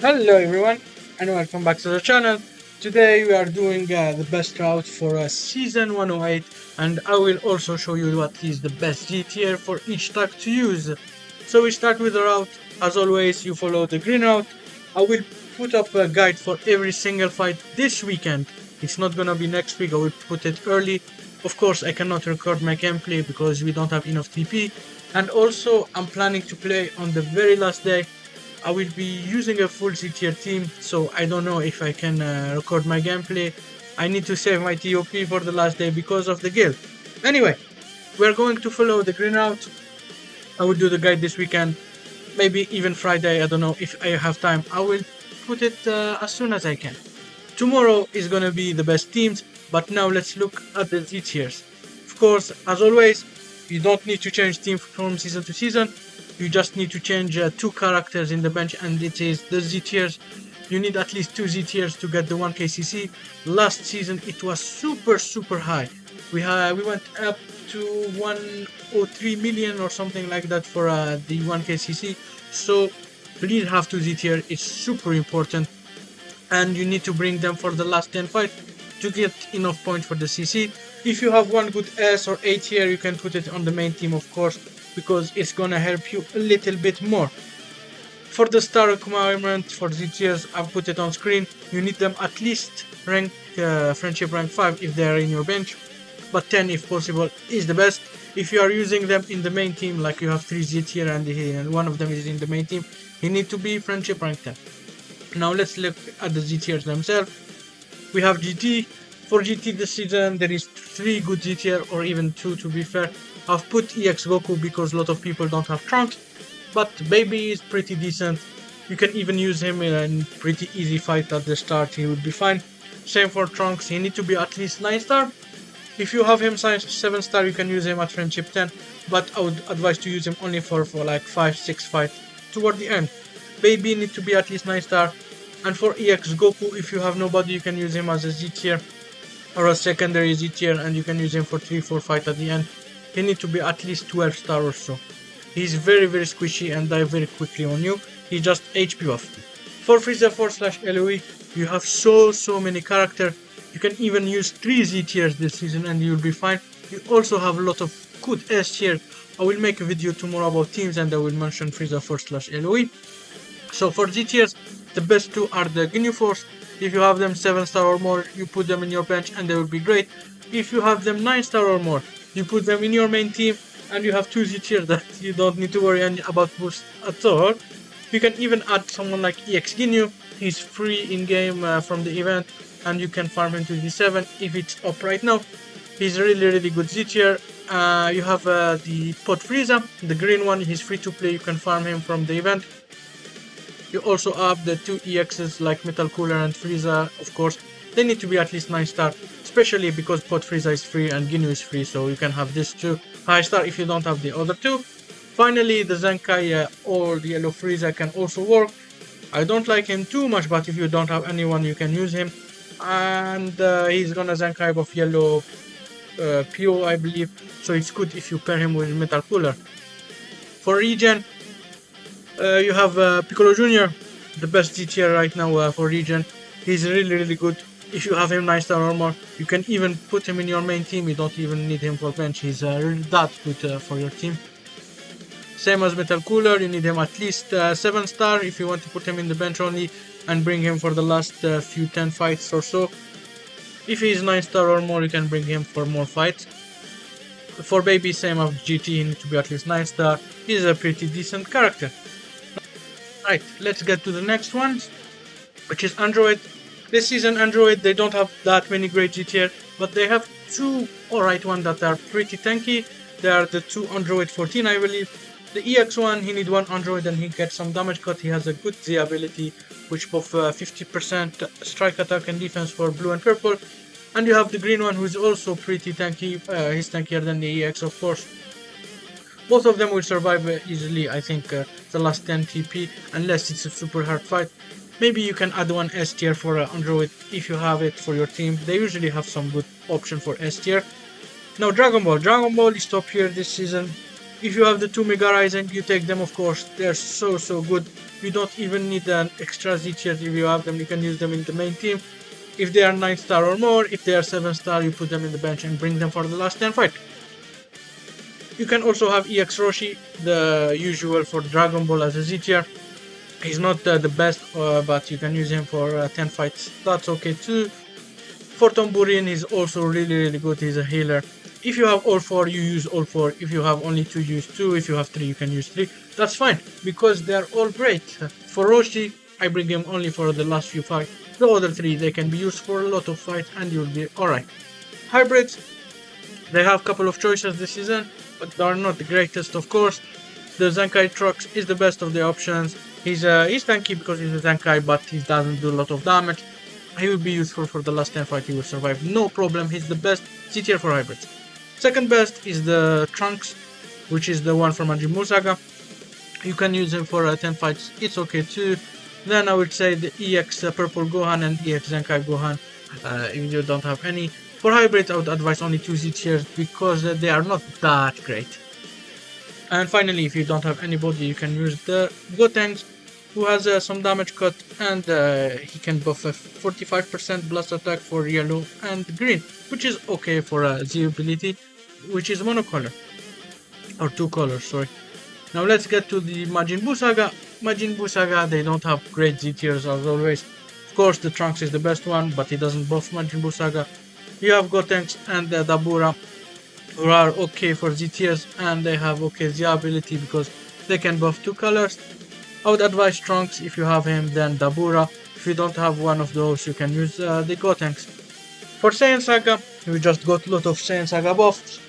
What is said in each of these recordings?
Hello everyone and welcome back to the channel. Today we are doing the best route for season 108 and I will also show you what is the best G tier for each tag to use. So we start with the route. As always you follow the green route. I will put up a guide for every single fight this weekend. It's not gonna be next week, I will put it early. Of course I cannot record my gameplay because we don't have enough TP, and also I'm planning to play on the very last day. I will be using a full C tier team, so I don't know if I can record my gameplay. I need to save my TOP for the last day because of the guild. Anyway, we're going to follow the green route. I will do the guide this weekend, maybe even Friday, I don't know if I have time. I will put it as soon as I can. Tomorrow is gonna be the best teams, but now let's look at the Z tiers. Of course, as always, you don't need to change team from season to season. You just need to change two characters in the bench, and it is the Z tiers. You need at least two Z tiers to get the 1k CC. Last season it was super high. We went up to 103 million or something like that for the 1k CC. So please have two Z tier. It's super important, and you need to bring them for the last 10 fights to get enough points for the CC. If you have one good S or A tier, you can put it on the main team, of course, because it's gonna help you a little bit more. For the star requirement for the tiers, I've put it on screen. You need them at least rank friendship rank 5 if they are in your bench, but 10 if possible is the best. If you are using them in the main team, like you have 3 Z tier and one of them is in the main team, you need to be friendship rank 10. Now let's look at the Z tiers themselves. We have GT. For GT this season there is 3 good Z tier, or even 2 to be fair. I've put EX Goku because a lot of people don't have Trunks, but Baby is pretty decent. You can even use him in a pretty easy fight at the start, he would be fine. Same for Trunks, he need to be at least 9 star. If you have him 7 star, you can use him at friendship 10, but I would advise to use him only for like 5-6 fights toward the end. Baby need to be at least 9 star. And for EX Goku, if you have nobody, you can use him as a Z tier or a secondary Z tier, and you can use him for 3-4 fight at the end. He need to be at least 12 star or so. He's very squishy and die very quickly on you. He just HP buff. For Frieza 4/LOE, you have so many characters. You can even use 3 Z tiers this season and you'll be fine. You also have a lot of good S tier. I will make a video tomorrow about teams and I will mention Frieza 4/LOE. So for Z tiers, the best two are the Ginyu Force. If you have them 7 star or more, you put them in your bench and they will be great. If you have them 9 star or more, you put them in your main team and you have 2 Z tier that you don't need to worry about boost at all. You can even add someone like EX Ginyu. He's free in game from the event and you can farm him to Z7 if it's up right now. He's really good Z tier. You have the Pot Frieza, the green one. He's free to play, you can farm him from the event. You also have the 2 EXs like Metal Cooler and Frieza, of course. They need to be at least 9 star, especially because Pot Frieza is free and Ginyu is free, so you can have this 2 high star if you don't have the other 2. Finally, the Zenkai or the Yellow Frieza can also work. I don't like him too much, but if you don't have anyone, you can use him. And he's gonna Zenkai buff Yellow PO, I believe, so it's good if you pair him with Metal Cooler. For Regen, you have Piccolo Jr., the best Z tier right now for Regen. He's really good. If you have him 9 star or more, you can even put him in your main team. You don't even need him for bench. He's really that good for your team. Same as Metal Cooler, you need him at least 7 star if you want to put him in the bench only and bring him for the last few 10 fights or so. If he's 9 star or more, you can bring him for more fights. For Baby, same as GT, he needs to be at least 9 star. He's a pretty decent character. Right, let's get to the next one, which is Android. This season Android, they don't have that many great G tier, but they have 2 alright ones that are pretty tanky. They are the 2 Android 14, I believe. The EX one, he need 1 Android and he gets some damage cut. He has a good Z ability, which buff 50% strike attack and defense for blue and purple. And you have the green one, who is also pretty tanky. He's tankier than the EX, of course. Both of them will survive easily, I think, the last 10 TP, unless it's a super hard fight. Maybe you can add one S tier for Android if you have it for your team. They usually have some good option for S tier. Now Dragon Ball is top here this season. If you have the 2 Mega Rising, you take them, of course. They're so good. You don't even need an extra Z tier. If you have them, you can use them in the main team. If they are 9 star or more, if they are 7 star, you put them in the bench and bring them for the last 10 fight. You can also have EX Roshi, the usual for Dragon Ball as a Z tier. He's not the best, but you can use him for 10 fights. That's okay too. For Tambourine, he's also really good. He's a healer. If you have all 4, you use all 4. If you have only 2, use 2. If you have 3, you can use 3. That's fine, because they're all great. For Roshi, I bring him only for the last few fights. The other 3, they can be used for a lot of fights and you'll be alright. Hybrids, they have a couple of choices this season, but they are not the greatest, of course. The Zenkai Trucks is the best of the options. He's tanky because he's a Zenkai, but he doesn't do a lot of damage. He will be useful for the last 10 fight, he will survive, no problem. He's the best C tier for hybrids. Second best is the Trunks, which is the one from Majin Buu Saga. You can use him for 10 fights, it's okay too. Then I would say the EX Purple Gohan and EX Zenkai Gohan, if you don't have any. For hybrids, I would advise only 2 Z tiers because they are not that great. And finally, if you don't have anybody, you can use the Gotenks, who has some damage cut, and he can buff a 45% blast attack for yellow and green, which is okay for a Z ability, which is monocolor. Or 2 colors, sorry. Now let's get to the Majin Buu Saga. Majin Buu Saga, they don't have great Z tiers as always. Of course, the Trunks is the best one, but he doesn't buff Majin Buu Saga. You have Gotenks and Dabura, who are okay for Z tiers, and they have okay Z ability because they can buff 2 colors. I would advise Trunks if you have him, then Dabura. If you don't have one of those, you can use the Gotenks. For Saiyan Saga, we just got a lot of Saiyan Saga buffs.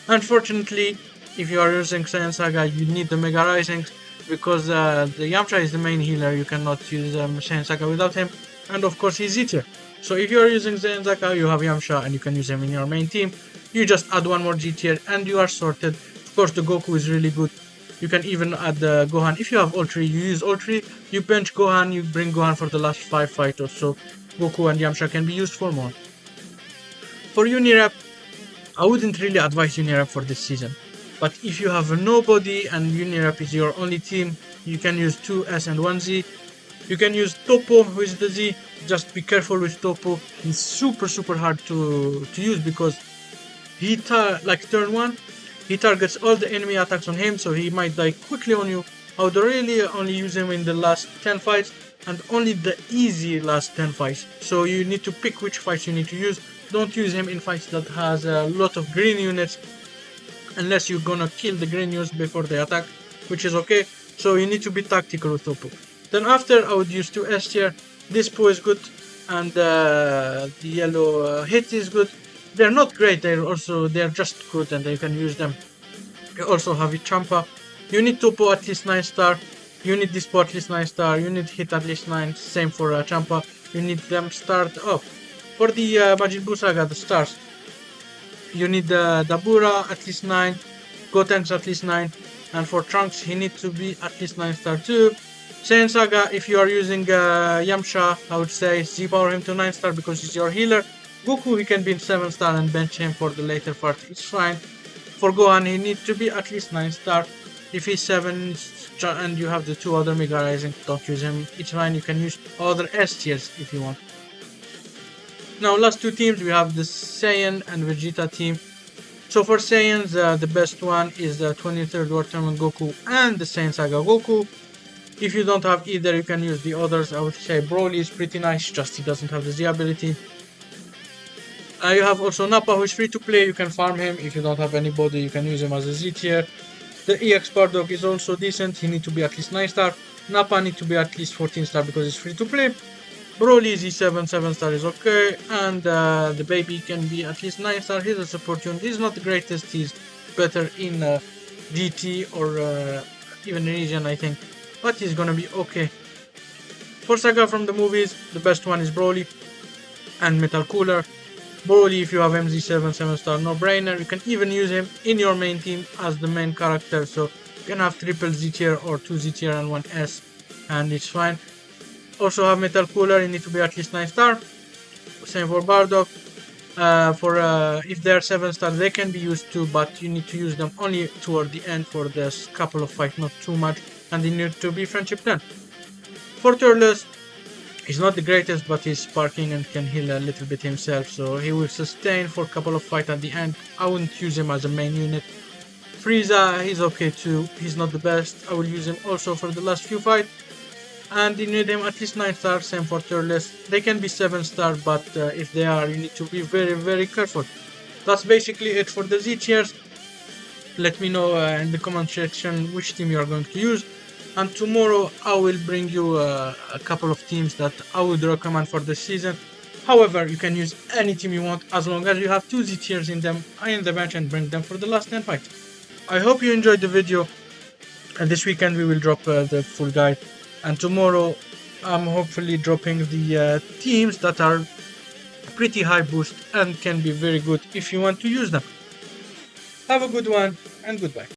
Unfortunately, if you are using Saiyan Saga, you need the Mega Risings, because the Yamcha is the main healer. You cannot use Saiyan Saga without him, and of course he's Z tier. So if you are using Saiyan Saga, you have Yamcha and you can use him in your main team. You just add one more G tier and you are sorted. Of course the Goku is really good. You can even add the Gohan. If you have all 3, you use all 3. You bench Gohan, you bring Gohan for the last 5 fights or so. Goku and Yamcha can be used for more. For Unirep, I wouldn't really advise Unirep for this season. But if you have nobody and Unirep is your only team, you can use 2 S and 1 Z. You can use Topo with the Z. Just be careful with Topo. He's super hard to use because he like turn 1, he targets all the enemy attacks on him, so he might die quickly on you. I would really only use him in the last 10 fights and only the easy last 10 fights. So you need to pick which fights you need to use. Don't use him in fights that has a lot of green units unless you're gonna kill the green units before they attack, which is okay. So you need to be tactical with Topo. Then after, I would use 2 S tier. This Po is good and the yellow hit is good. They're not great, they're just good and you can use them. You also have Champa. You need Topo at least 9 star. You need this Po at least 9 star. You need hit at least 9. Same for Champa. You need them start up. For the Majin Buu Saga, the stars, you need Dabura at least 9. Gotenks at least 9. And for Trunks, he needs to be at least 9 star too. Saiyan Saga, if you are using Yamcha, I would say Z power him to 9 star because he's your healer. Goku, he can be in 7 star and bench him for the later part, it's fine. For Gohan, he needs to be at least 9 star. If he's 7 and you have the 2 other Mega Rising, don't use him, it's fine. You can use other S tiers if you want. Now last 2 teams, we have the Saiyan and Vegeta team. So for Saiyans, the best one is the 23rd World Tournament Goku and the Saiyan Saga Goku. If you don't have either, you can use the others. I would say Broly is pretty nice, just he doesn't have the Z ability. You have also Nappa, who is free to play. You can farm him. If you don't have anybody, you can use him as a Z tier. The EX Bardock is also decent. He needs to be at least 9 star. Nappa needs to be at least 14 star because he's free to play. Broly is E7, 7 star is okay. And the baby can be at least 9 star. He's a support unit. He's not the greatest. He's better in DT or even Regen, I think. But he's gonna be okay. For Saga from the movies, the best one is Broly and Metal Cooler. Broly, if you have MZ7, 7 star, no brainer. You can even use him in your main team as the main character. So you can have triple Z tier or 2 Z tier and 1 S, and it's fine. Also have Metal Cooler, you need to be at least 9 star. Same for Bardock. If they are 7-star, they can be used too, but you need to use them only toward the end for this couple of fights, not too much, and they need to be friendship 10. For Turles, he's not the greatest, but he's sparking and can heal a little bit himself, so he will sustain for a couple of fights at the end. I wouldn't use him as a main unit. Frieza, he's okay too. He's not the best. I will use him also for the last few fights. And you need him at least 9-star, same for Turles. They can be 7-star, but if they are, you need to be very, very careful. That's basically it for the Z tiers. Let me know in the comment section which team you are going to use. And tomorrow I will bring you a couple of teams that I would recommend for this season. However, you can use any team you want as long as you have 2 Z tiers in them in the bench and bring them for the last 10 fights. I hope you enjoyed the video, and this weekend we will drop the full guide, and tomorrow I'm hopefully dropping the teams that are pretty high boost and can be very good if you want to use them. Have a good one and goodbye.